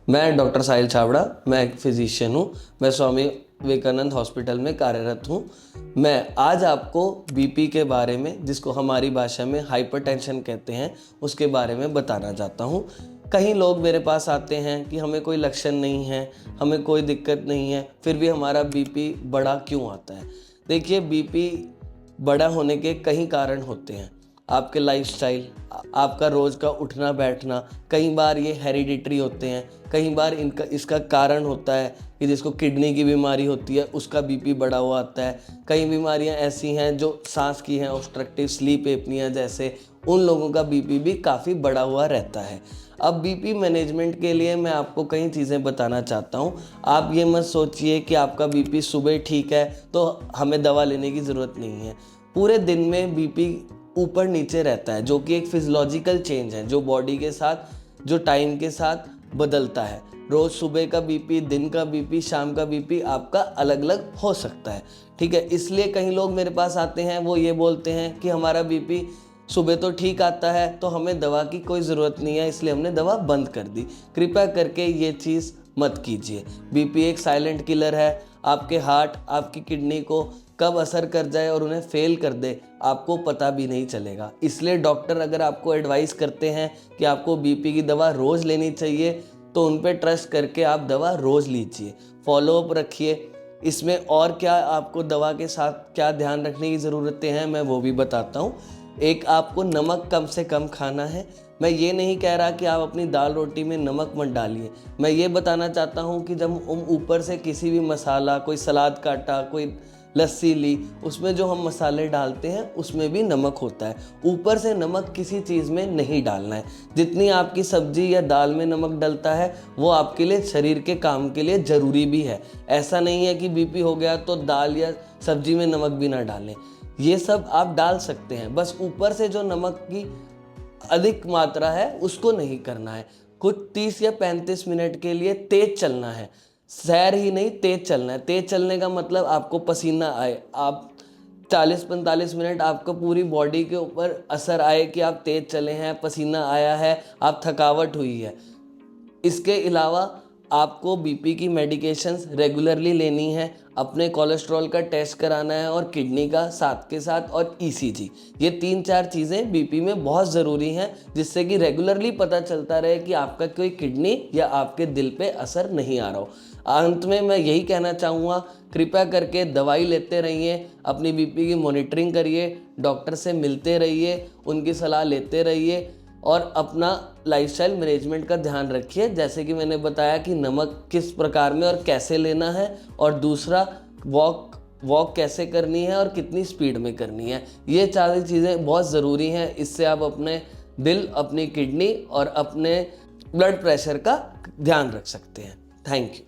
मैं डॉक्टर साहिल छाबड़ा, मैं एक फिजिशियन हूँ। मैं स्वामी विवेकानंद हॉस्पिटल में कार्यरत हूँ। मैं आज आपको बीपी के बारे में, जिसको हमारी भाषा में हाइपरटेंशन कहते हैं, उसके बारे में बताना चाहता हूँ। कई लोग मेरे पास आते हैं कि हमें कोई लक्षण नहीं है, हमें कोई दिक्कत नहीं है, फिर भी हमारा बीपी बढ़ा क्यों आता है। देखिए, बीपी बड़ा होने के कई कारण होते हैं। आपके लाइफस्टाइल, आपका रोज़ का उठना बैठना, कई बार ये हेरिडिटरी होते हैं, कई बार इसका कारण होता है कि जिसको किडनी की बीमारी होती है उसका बीपी बढ़ा हुआ आता है। कई बीमारियां ऐसी हैं जो सांस की हैं, ऑब्स्ट्रक्टिव स्लीप एपनिया जैसे, उन लोगों का बीपी भी काफ़ी बढ़ा हुआ रहता है। अब बीपी मैनेजमेंट के लिए मैं आपको कई चीज़ें बताना चाहता हूँ। आप ये मत सोचिए कि आपका बीपी सुबह ठीक है तो हमें दवा लेने की ज़रूरत नहीं है। पूरे दिन में बीपी ऊपर नीचे रहता है, जो कि एक फिजियोलॉजिकल चेंज है जो बॉडी के साथ, जो टाइम के साथ बदलता है। रोज़ सुबह का बीपी, दिन का बीपी, शाम का बीपी आपका अलग अलग हो सकता है। ठीक है, इसलिए कई लोग मेरे पास आते हैं, वो ये बोलते हैं कि हमारा बीपी सुबह तो ठीक आता है तो हमें दवा की कोई ज़रूरत नहीं है, इसलिए हमने दवा बंद कर दी। कृपया करके ये चीज़ मत कीजिए। बीपी एक साइलेंट किलर है। आपके हार्ट, आपकी किडनी को कब असर कर जाए और उन्हें फेल कर दे, आपको पता भी नहीं चलेगा। इसलिए डॉक्टर अगर आपको एडवाइस करते हैं कि आपको बीपी की दवा रोज़ लेनी चाहिए, तो उन पे ट्रस्ट करके आप दवा रोज़ लीजिए, फॉलोअप रखिए। इसमें और क्या आपको दवा के साथ क्या ध्यान रखने की ज़रूरतें हैं, मैं वो भी बताता हूँ। एक, आपको नमक कम से कम खाना है। मैं ये नहीं कह रहा कि आप अपनी दाल रोटी में नमक मत डालिए। मैं ये बताना चाहता हूँ कि जब हम ऊपर से किसी भी मसाला, कोई सलाद काटा, कोई लस्सी ली, उसमें जो हम मसाले डालते हैं उसमें भी नमक होता है। ऊपर से नमक किसी चीज़ में नहीं डालना है। जितनी आपकी सब्जी या दाल में नमक डलता है वो आपके लिए, शरीर के काम के लिए ज़रूरी भी है। ऐसा नहीं है कि बीपी हो गया तो दाल या सब्जी में नमक भी ना डालें। ये सब आप डाल सकते हैं, बस ऊपर से जो नमक की अधिक मात्रा है उसको नहीं करना है। कुछ 30 या 35 मिनट के लिए तेज चलना है। सैर ही नहीं, तेज चलना है। तेज चलने का मतलब आपको पसीना आए, आप 40-45 मिनट आपको पूरी बॉडी के ऊपर असर आए कि आप तेज चले हैं, पसीना आया है, आप थकावट हुई है। इसके अलावा आपको बीपी की मेडिकेशंस रेगुलरली लेनी है, अपने कोलेस्ट्रॉल का टेस्ट कराना है और किडनी का साथ के साथ, और ईसीजी। ये 3-4 चीज़ें बीपी में बहुत ज़रूरी हैं, जिससे कि रेगुलरली पता चलता रहे कि आपका कोई किडनी या आपके दिल पे असर नहीं आ रहा हो। अंत में मैं यही कहना चाहूँगा, कृपया करके दवाई लेते रहिए, अपनी बीपी की मॉनिटरिंग करिए, डॉक्टर से मिलते रहिए, उनकी सलाह लेते रहिए और अपना लाइफस्टाइल मैनेजमेंट का ध्यान रखिए। जैसे कि मैंने बताया कि नमक किस प्रकार में और कैसे लेना है, और दूसरा वॉक कैसे करनी है और कितनी स्पीड में करनी है। ये सारी चीज़ें बहुत ज़रूरी हैं। इससे आप अपने दिल, अपनी किडनी और अपने ब्लड प्रेशर का ध्यान रख सकते हैं। Thank you.